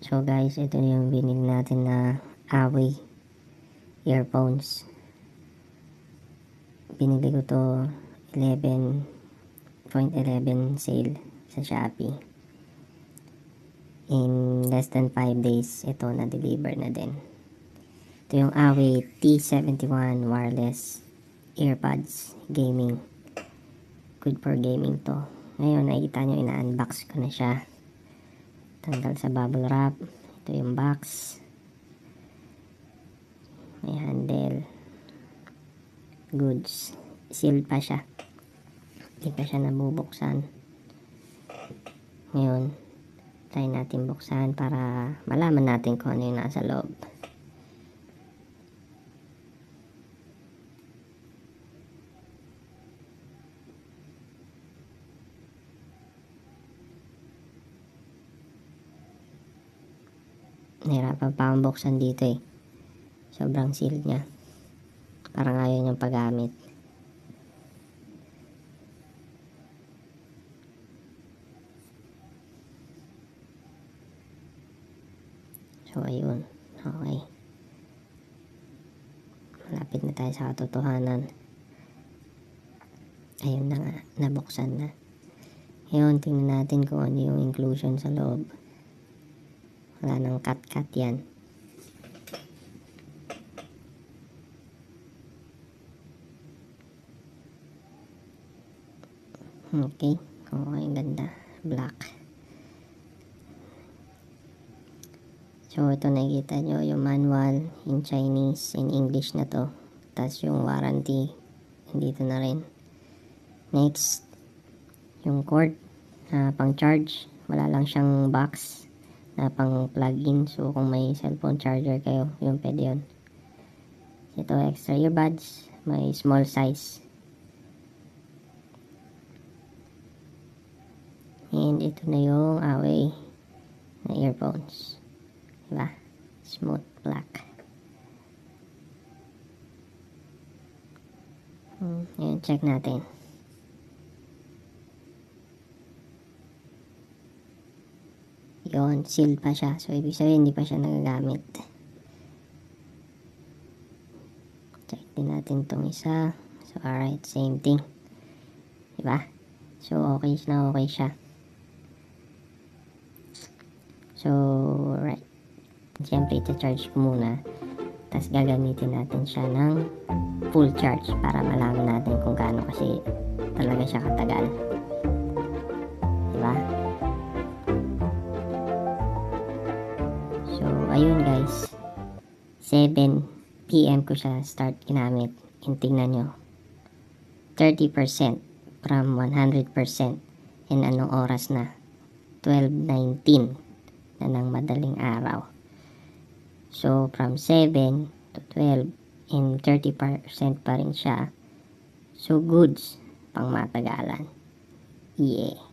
So guys, ito yung binili natin na Away earphones. Binili ko to 11.11 sale sa Shopee. In less than 5 days, ito na-deliver na din. Ito yung Away T71 wireless earbuds gaming. Good for gaming to. Ngayon, nakikita nyo, ina-unbox ko na siya. Tanggal sa bubble wrap. Ito yung box. May handle. Goods. Sealed pa siya. Hindi pa siya nabubuksan. Ngayon, try natin buksan para malaman natin kung ano yung nasa loob. Nahirapan pa akong buksan dito eh. Sobrang sealed niya. Parang ayaw niyang paggamit. So ayun. Okay. Malapit na tayo sa katotohanan. Ayun na nga. Nabuksan na. Ngayon, tingnan natin kung ano yung inclusion sa loob. Wala nang cut-cut yan. Okay. Okay, ganda. Black. So, ito nakikita nyo yung manual in Chinese, in English na to. Tapos yung warranty, dito na rin. Next, yung cord pang charge. Wala lang siyang box na pang plug-in. So, kung may cellphone charger kayo, yung pwede yun. Ito, extra earbuds. May small size. And ito na yung Away na earphones. Diba? Smooth black. Ayan, check natin. Yun, sealed pa siya. So, ibig sabihin, hindi pa siya nagagamit. Check din natin itong isa. So, alright, same thing. Diba? So, okay na okay siya. So, right. Siyempre, ita-charge ko muna. Tapos, gagamitin natin siya ng full charge para malaman natin kung gaano kasi talaga siya katagal. Diba? So, ayun guys. 7 PM ko siya start ginamit. And tingnan nyo. 30% from 100%. And anong oras na? 12:19 na ng madaling araw. So, from 7 to 12 and 30% pa rin siya. So, goods pang matagalan. Yeah.